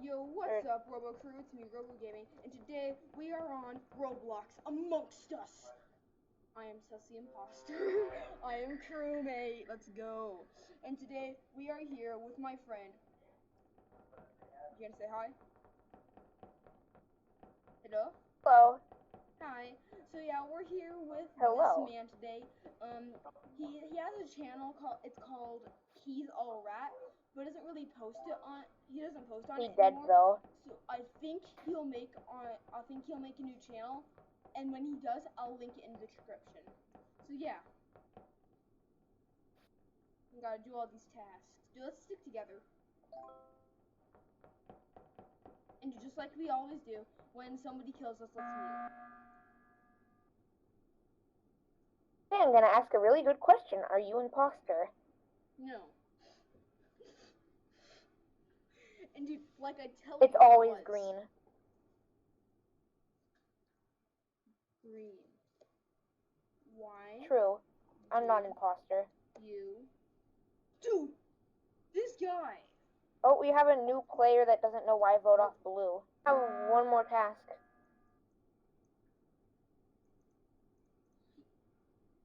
Yo, what's up, Robo Crew? It's me, Robo Gaming, and today we are on Roblox Amongst Us. I am Sussy Imposter. I am crewmate. Let's go. And today we are here with my friend. You gonna say hi? Hello? Hello. Hi. So yeah, we're here with Hello. this man today. He has a channel called He's All Rat, but doesn't really post it on. He doesn't post on it He's dead anymore. though. So I think he'll make a new channel, and when he does, I'll link it in the description. So yeah, we gotta do all these tasks. Let's stick together, and just like we always do, when somebody kills us, let's mute. Hey, I'm gonna ask a really good question. Are you imposter? No. And dude, like I tell It's you, always it was green. Green. Why? True. I'm not imposter. You. Dude! This guy! Oh, we have a new player that doesn't know why vote off blue. I have one more task.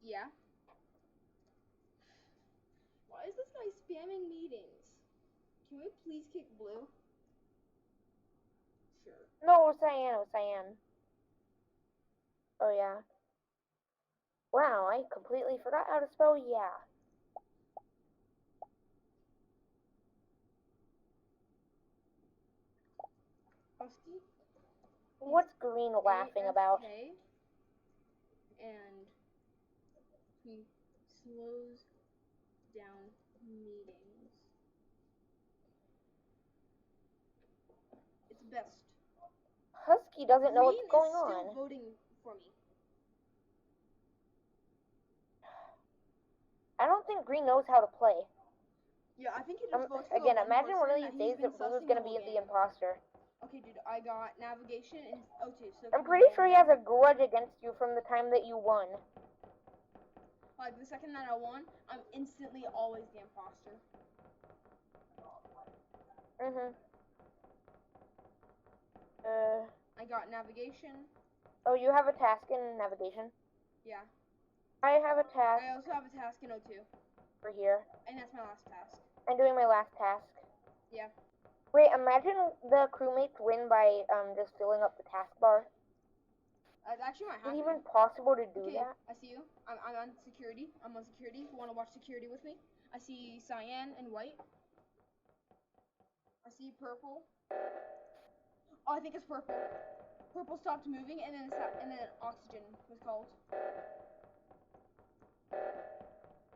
Yeah? Why is this guy spamming meetings? Can we please kick blue? Sure. No, it was cyan. It was cyan. Oh, yeah. Wow, I completely forgot how to spell yeah. Husky? What's green laughing about? AFK, and he slows down meetings. It's best. Husky doesn't know what's going Green is on. still voting for me. I don't think green knows how to play. Yeah, I think he just votes for Again, the one imagine one of person these days been that blue is sussing gonna the be whole the game. imposter. Okay, dude, I got navigation and O2. So I'm pretty sure he has a grudge against you from the time that you won. Like the second that I won, I'm instantly always the imposter. I got navigation. Oh, you have a task in navigation? Yeah. I have a task. I also have a task in O2. For here. And that's my last task. I'm doing my last task. Yeah. Wait, imagine the crewmates win by just filling up the taskbar. That's actually my happen. Is it even possible to do that? I see you. I'm on security. I'm on security. If you want to watch security with me, I see cyan and white. I see purple. Oh, I think it's purple. Purple stopped moving, and then oxygen was called.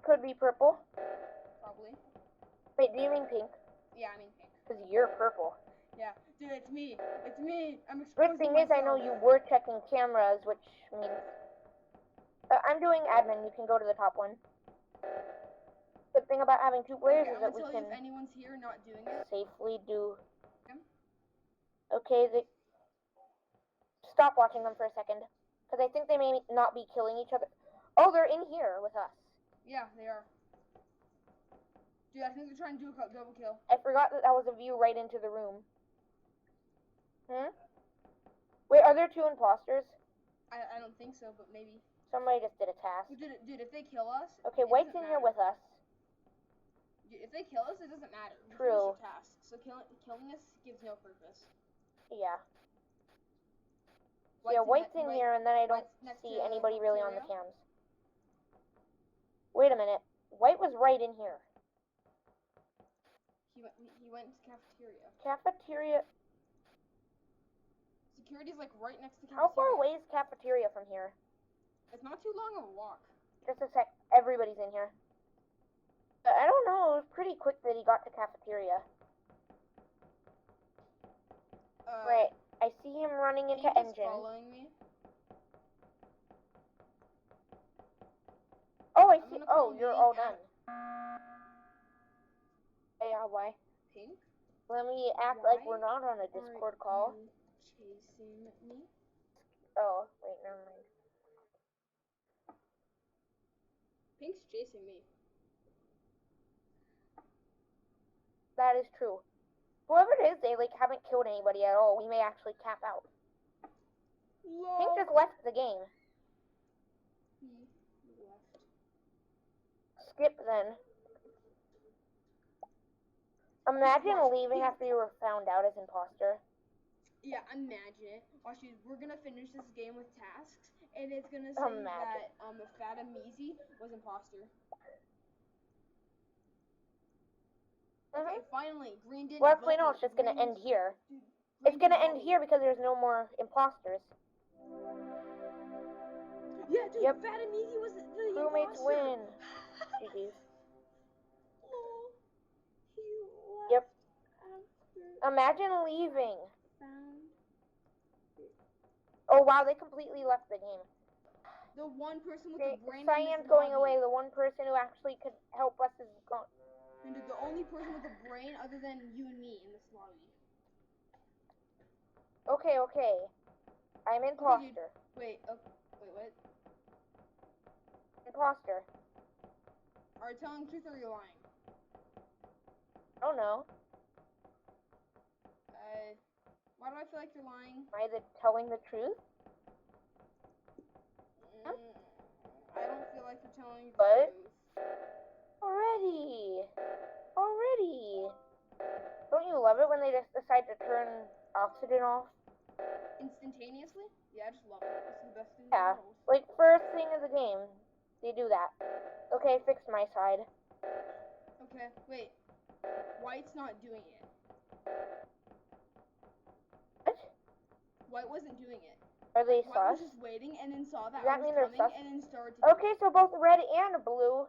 Could be purple. Probably. Wait, do you mean pink? Yeah, I mean pink. Because you're purple. Yeah, dude, it's me. It's me. I'm Good exposing thing myself. is, I know you were checking cameras, which means... I'm doing admin. You can go to the top one. Good thing about having two players is that we can... if anyone's here not doing it. Safely do... Okay. Okay, stop watching them for a second. Because I think they may not be killing each other. Oh, they're in here with us. Yeah, they are. Dude, I think they're trying to do a double kill. I forgot that was a view right into the room. Wait, are there two imposters? I don't think so, but maybe. Somebody just did a task. Dude, if they kill us... Okay, White's in here with us. Dude, if they kill us, it doesn't matter. True. Task. So killing us gives no purpose. Yeah. White's in here, and then I don't see anybody really on the cams. Wait a minute. White was right in here. He went to cafeteria. Cafeteria. Security's like right next to cafeteria. How far away is cafeteria from here? It's not too long of a walk. Just a sec. Everybody's in here. I don't know. It was pretty quick that he got to cafeteria. Right. I see him running into engine. Following me. Oh, I see. Oh, you're all done. Yeah, why? Pink? Let me act like we're not on a Discord call. Chasing me? Oh, wait, never mind. Pink's chasing me. That is true. Whoever it is, they like haven't killed anybody at all. We may actually cap out. Pink Lol. just left the game. He left. Skip then. Imagine Watch. leaving after you were found out as imposter. Yeah, imagine it. Watch these. We're gonna finish this game with tasks, and it's gonna say Imagine. that Fatamizi was imposter. Okay, finally, green didn't Well, vote actually, no, me. it's just gonna Green end was- here. Dude, It's green gonna didn't end vote here me. because there's no more imposters. Yeah, dude, Yep. Fatamizi was the Crewmates imposter. win. GG's. Lol. He left Yep. after Imagine leaving. found Oh wow, they completely left the game. the one person with Okay, the brain. in Cyan's this going lobby. away. The one person who actually could help us is gone. And the only person with a brain other than you and me in this lobby. Okay, okay. I'm imposter. Wait, what? Imposter. Are you telling the truth or are you lying? Oh no. Why do I feel like you're lying? Am I telling the truth? I don't feel like you're telling the What? truth. Already. Don't you love it when they just decide to turn oxygen off? Instantaneously? Yeah, I just love it. It's the best thing Yeah. in the world. Like, first thing of the game, they do that. Okay, fix my side. Okay, wait. White's not doing it. What? White wasn't doing it. Are they White sus? was just waiting and then saw that Does I that was mean they're coming sus? and then started to do Okay, it. so both red and blue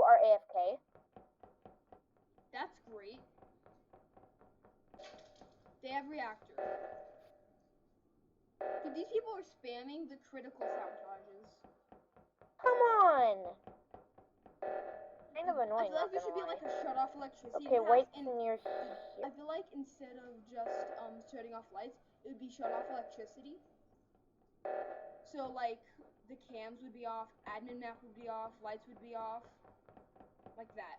are AFK. That's great. They have reactor. Dude, these people are spamming the critical sabotages. Come on. Kind of I annoying. feel like there not should be gonna like a shut off electricity. lie. Okay, white's and near I here. feel like instead of just shutting off lights, it would be shut off electricity. So like the cams would be off, admin map would be off, lights would be off, like that.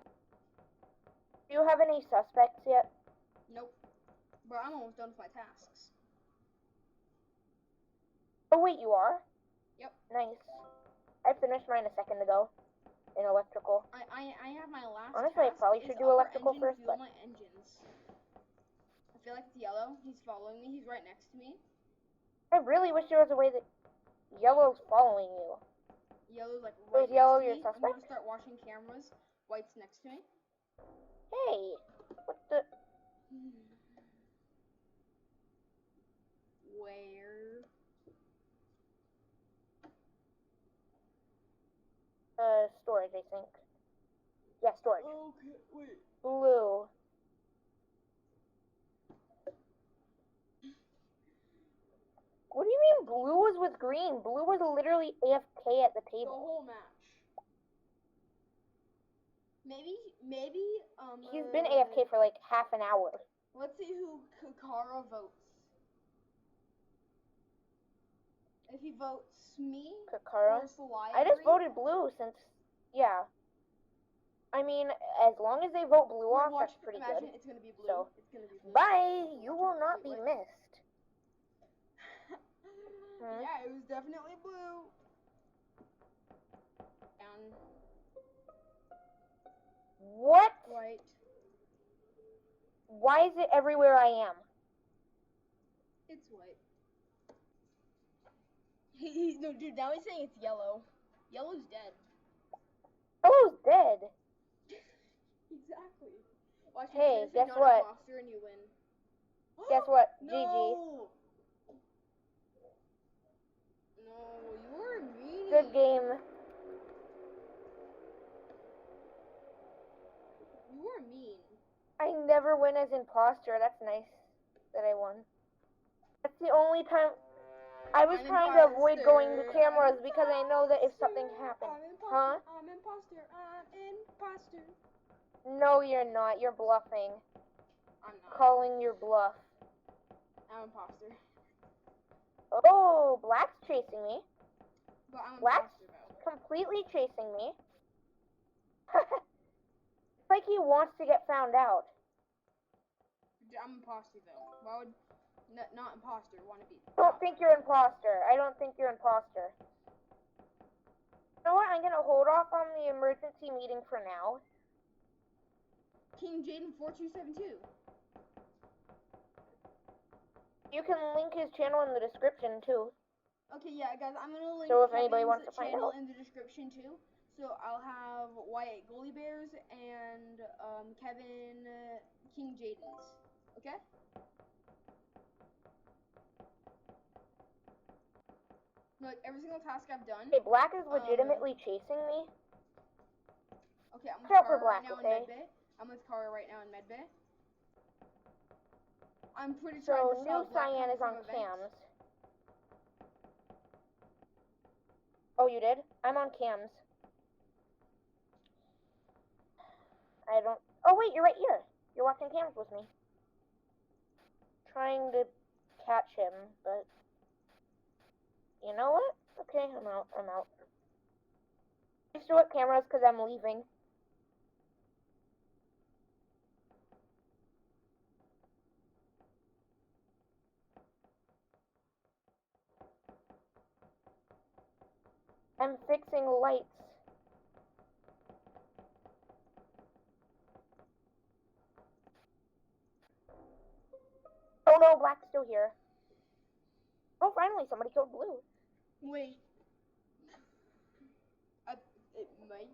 Do you have any suspects yet? Nope. But I'm almost done with my tasks. Oh wait, you are? Yep. Nice. I finished mine a second ago. In electrical. I have my last. Honestly, I task probably is should do upper electrical engine, first, fuel but my engines. I feel like it's yellow. He's following me. He's right next to me. I really wish there was a way that yellow's following you. Yellow's like So right is yellow next to your me. I'm suspect? gonna start watching cameras. White's next to me. Hey, what the? Where? Storage, I think. Yeah, storage. Okay, wait. Blue. What do you mean blue was with green? Blue was literally AFK at the The table. whole match. Maybe. He's been AFK for like half an hour. Let's see who Kakara votes. If he votes me Kakara. or Salai, I just voted blue since, yeah. I mean, as long as they vote blue off, that's pretty imagine good. It's gonna be blue. So, it's gonna be blue. bye! You will not be Wait. missed. Hmm? Yeah, it was definitely blue. And What? white. Why is it everywhere I am? It's white. No, dude. Now he's saying it's yellow. Yellow's dead. Yellow's dead. Exactly. Watch, Hey, it's gonna say guess not what? imposter and you win. Guess what? No! GG. No, you were mean. Good game. You were mean. I never win as imposter. That's nice that I won. That's the only time. I was I'm trying to avoid going to imposter. cameras I'm because I know that if imposter. something happened. I'm imposter. Huh? I'm imposter. I'm imposter. No, you're not. You're bluffing. I'm not. Calling your bluff. I'm imposter. Oh, Black's chasing me. But I'm Black's imposter though. completely chasing me. It's like he wants to get found out. I'm imposter though. Why would not imposter want to be? I don't think you're imposter. I don't think you're imposter. You know what? I'm gonna hold off on the emergency meeting for now. King Jaden 4272. You can link his channel in the description too. Okay, yeah, guys, I'm gonna link So if anybody Kevin's wants to find channel out. in the description too. So I'll have Wyatt Goalie Bears and Kevin King Jaden's. Okay. Look, every single task I've done. Okay, Black is legitimately chasing me. Okay, I'm with Watch out for Kara right Black, now okay? in Medbay. I'm with Kara right now in Medbay. I'm pretty sure I So just new saw Black Cyan coming is on from event. cams. Oh, you did? I'm on cams. I don't. Oh wait, you're right here. You're watching cams with me. Trying to catch him, but you know what? Okay, I'm out. I'm out. I still at cameras because I'm leaving. I'm fixing lights. Oh no, Black's still here. Oh, finally, somebody killed Blue. Wait. It might.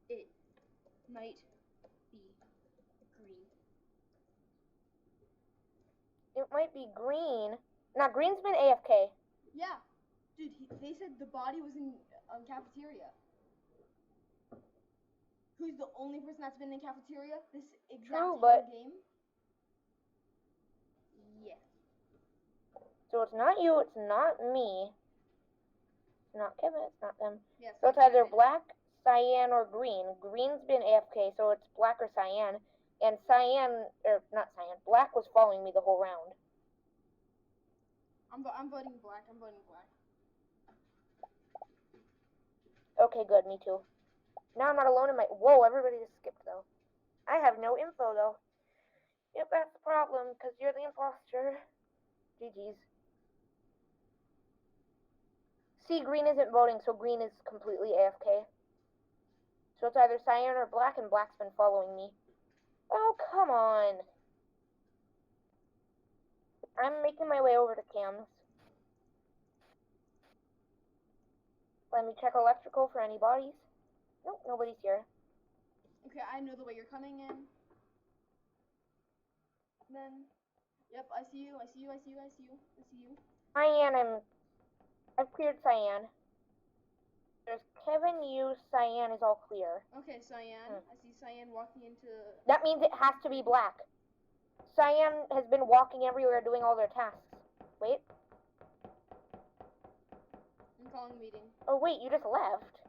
It might be green. It might be Green. Now, Green's been AFK. Yeah, dude. They said the body was in cafeteria. Who's the only person that's been in cafeteria this exact True, whole but game? Yeah. so it's not you, it's not me. It's not Kevin, it's not them. Yes. So it's either Black, Cyan, or Green. Green's been AFK, so it's Black or Cyan. And Cyan, or not Cyan, Black was following me the whole round. I'm voting Black. I'm voting Black. Okay, good, me too. Now I'm not alone in my... Whoa, everybody just skipped, though. I have no info, though. Yep, that's the problem, because you're the imposter. GG's. See, Green isn't voting, so Green is completely AFK. So it's either Cyan or Black, and Black's been following me. Oh, come on. I'm making my way over to cams. Let me check electrical for any bodies. Nope, nobody's here. Okay, I know the way you're coming in. Then, yep, I see you. I see you. I see you. I see you. I see you. Cyan, I've cleared Cyan. There's Kevin, you, Cyan is all clear. Okay, Cyan. I see Cyan walking into... That means it has to be Black. Cyan has been walking everywhere doing all their tasks. Wait. I'm calling a meeting. Oh, wait, you just left.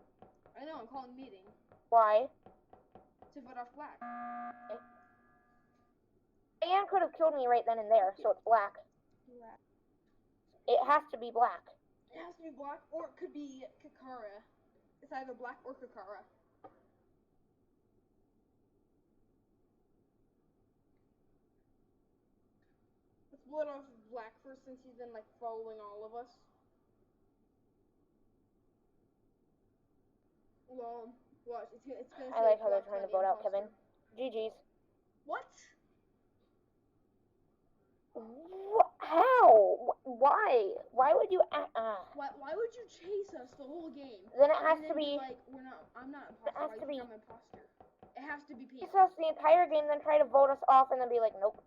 I know, I'm calling a meeting. Why? To vote off Black. Okay. Cyan could have killed me right then and there, so it's Black. Black. It has to be Black. It has to be Black, or it could be Kakara. It's either Black or Kakara. Let's vote off Black first, since he's been, like, following all of us. Well, watch. It's gonna I like how they're trying to vote out Kevin. GG's. What? How? Why? Why would you? Why would you chase us the whole game? Then it has and to then be. Like, I'm not imposter. It has to be. I'm imposter. It has to be pink. Chase us the entire game, then try to vote us off, and then be like, nope.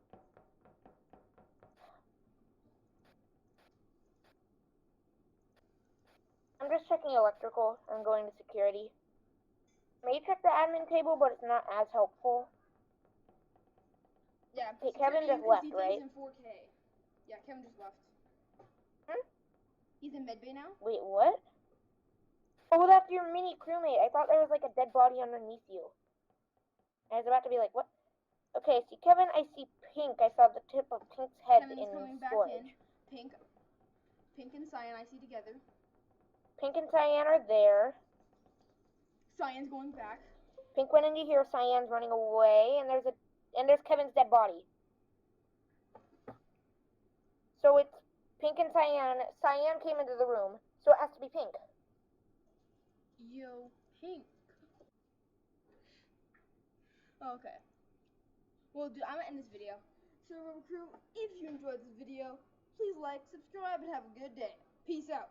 I'm just checking electrical. I'm going to security. May check the admin table, but it's not as helpful. Yeah. Hey, Kevin just left, right? In 4K. Yeah, Kevin just left. Hmm? He's in medbay now. Wait, what? Oh, that's your mini crewmate. I thought there was like a dead body underneath you. I was about to be like, what? Okay, see Kevin, I see Pink. I saw the tip of Pink's head Kevin's in coming back storage. in. Pink and Cyan I see together. Pink and Cyan are there. Cyan's going back. Pink went into here, Cyan's running away, and there's a And there's Kevin's dead body. So it's Pink and Cyan. Cyan came into the room, so it has to be Pink. Yo, Pink. Okay. Well, dude, I'm gonna end this video. So, Robo Crew, if you enjoyed this video, please like, subscribe, and have a good day. Peace out.